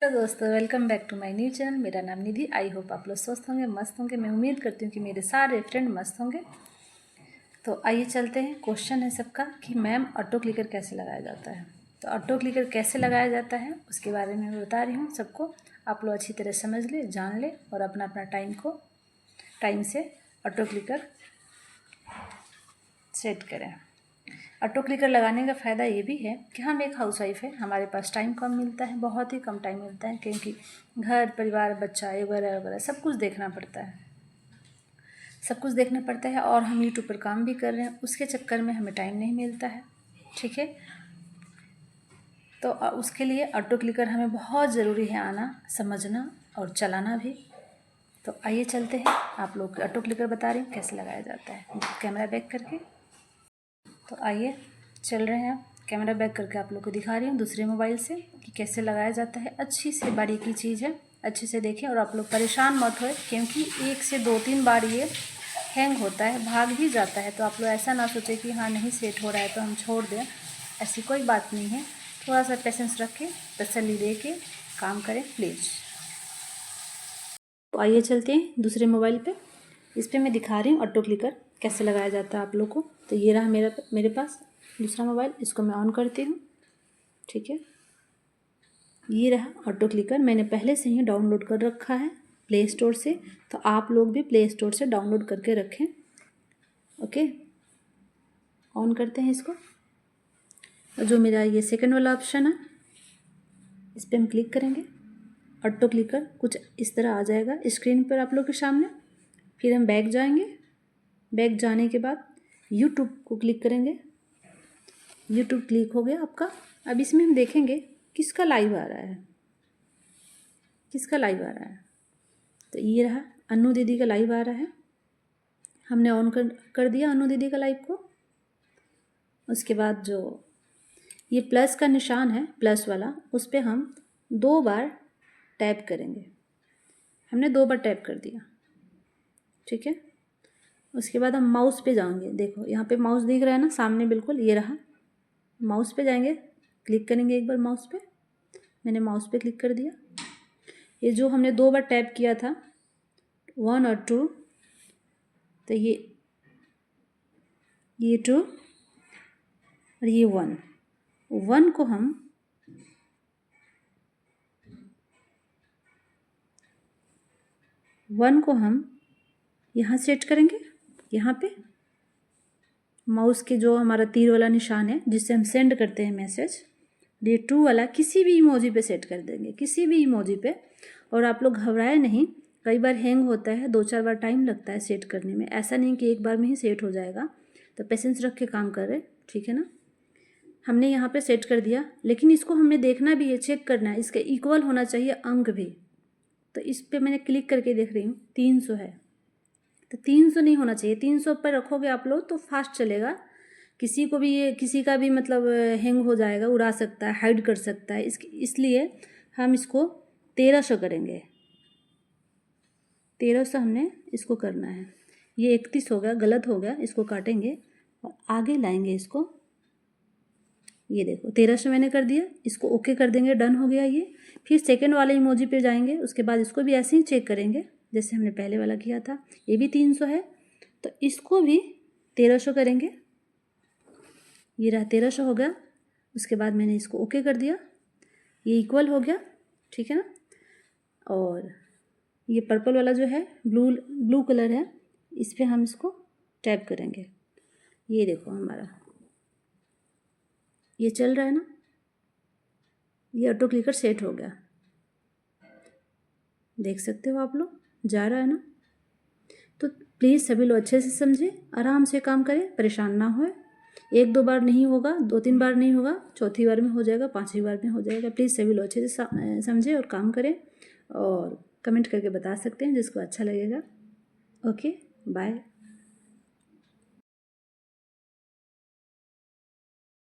Hello दोस्तों, welcome back to my new channel. मेरा नाम निधि। आई होप आप लोग स्वस्थ होंगे, मस्त होंगे। मैं उम्मीद करती हूँ कि मेरे सारे फ्रेंड मस्त होंगे। तो आइए चलते हैं। क्वेश्चन है सबका कि मैम ऑटो क्लिकर कैसे लगाया जाता है। तो ऑटो क्लिकर कैसे लगाया जाता है उसके बारे में मैं बता रही हूँ सबको। आप लोग अच्छी तरह समझ ले, जान ले और अपना अपना टाइम से ऑटो क्लिकर सेट करें। ऑटो क्लिकर लगाने का फ़ायदा ये भी है कि हम एक हाउसवाइफ है, हमारे पास टाइम कम मिलता है, बहुत ही कम टाइम मिलता है, क्योंकि घर परिवार बच्चा वगैरह वगैरह सब कुछ देखना पड़ता है और हम यूट्यूब पर काम भी कर रहे हैं, उसके चक्कर में हमें टाइम नहीं मिलता है। ठीक है, तो उसके लिए ऑटो क्लिकर हमें बहुत ज़रूरी है आना, समझना और चलाना भी। तो आइए चलते हैं, आप लोग ऑटो क्लिकर बता रही हूँ कैसे लगाया जाता है कैमरा बैक करके। तो आइए चल रहे हैं, कैमरा बैक करके आप लोग को दिखा रही हूँ दूसरे मोबाइल से कि कैसे लगाया जाता है। अच्छी से बारीकी चीज़ है, अच्छे से देखें और आप लोग परेशान मत होए, क्योंकि 1 से 2-3 बार ये हैंग होता है, भाग भी जाता है। तो आप लोग ऐसा ना सोचें कि हाँ नहीं सेट हो रहा है तो हम छोड़ दें, ऐसी कोई बात नहीं है। थोड़ा सा पेशेंस रखें, तसल्ली दे के काम करें प्लीज़। तो आइए चलते हैं दूसरे मोबाइल पे। इस पर मैं दिखा रही हूँ ऑटो क्लिकर कैसे लगाया जाता है आप लोग को। तो ये रहा मेरे पास दूसरा मोबाइल, इसको मैं ऑन करती हूँ। ठीक है, ये रहा ऑटो क्लिकर, मैंने पहले से ही डाउनलोड कर रखा है प्ले स्टोर से। तो आप लोग भी प्ले स्टोर से डाउनलोड करके रखें। ओके, ऑन करते हैं इसको। जो मेरा ये सेकंड वाला ऑप्शन है, इस पर हम क्लिक करेंगे। ऑटो क्लिकर कुछ इस तरह आ जाएगा स्क्रीन पर आप लोग के सामने। फिर हम बैक जाएंगे, बैक जाने के बाद यूट्यूब को क्लिक करेंगे। यूट्यूब क्लिक हो गया आपका। अब इसमें हम देखेंगे किसका लाइव आ रहा है, तो ये रहा अनु दीदी का लाइव आ रहा है। हमने ऑन कर दिया अनु दीदी का लाइव को। उसके बाद जो ये प्लस का निशान है, प्लस वाला, उस पर हम 2 बार टैप करेंगे। हमने 2 बार टैप कर दिया। ठीक है, उसके बाद हम माउस पे जाएंगे। देखो यहाँ पे माउस दिख रहा है ना सामने, बिल्कुल ये रहा। माउस पे जाएंगे, क्लिक करेंगे एक बार माउस पे। मैंने माउस पे क्लिक कर दिया। ये जो हमने 2 बार टैप किया था 1 और 2, तो ये 2 और ये 1 को हम यहाँ सेट करेंगे। यहाँ पे माउस के जो हमारा तीर वाला निशान है जिससे हम सेंड करते हैं मैसेज, ये 2 वाला किसी भी इमोजी पे सेट कर देंगे, किसी भी इमोजी पे। और आप लोग घबराए नहीं, कई बार हैंग होता है, 2-4 बार टाइम लगता है सेट करने में। ऐसा नहीं कि एक बार में ही सेट हो जाएगा। तो पेशेंस रख के काम कर रहे, ठीक है ना। हमने यहाँ पे सेट कर दिया, लेकिन इसको हमें देखना भी है, चेक करना है, इसके इक्वल होना चाहिए अंक भी। तो इस पर मैंने क्लिक करके देख रही हूँ 300 है, तो 300 नहीं होना चाहिए। 300 पर रखोगे आप लोग तो फास्ट चलेगा। किसी को भी ये किसी का भी मतलब हैंग हो जाएगा, उड़ा सकता है, हाइड कर सकता है। इसलिए हम इसको 1300 करेंगे। 1300 हमने इसको करना है। ये 31 हो गया, गलत हो गया, इसको काटेंगे और आगे लाएंगे इसको। ये देखो 1300 मैंने कर दिया, इसको ओके कर देंगे, डन हो गया ये। फिर सेकंड वाले इमोजी पे जाएंगे, उसके बाद इसको भी ऐसे ही चेक करेंगे जैसे हमने पहले वाला किया था। ये भी 300 है, तो इसको भी 1300 करेंगे। ये रहा 1300 हो गया। उसके बाद मैंने इसको ओके कर दिया, ये इक्वल हो गया, ठीक है ना। और ये पर्पल वाला जो है, ब्लू कलर है, इस पर हम इसको टैप करेंगे। ये देखो हमारा ये चल रहा है ना, ये ऑटो क्लिकर सेट हो गया। देख सकते हो आप लोग, जा रहा है ना। तो प्लीज़ सभी लोग अच्छे से समझें, आराम से काम करें, परेशान ना होए। 1-2 बार नहीं होगा, 2-3 बार नहीं होगा, चौथी बार में हो जाएगा, 5वीं बार में हो जाएगा। प्लीज़ सभी लोग अच्छे से समझें और काम करें, और कमेंट करके बता सकते हैं जिसको अच्छा लगेगा। Okay, bye.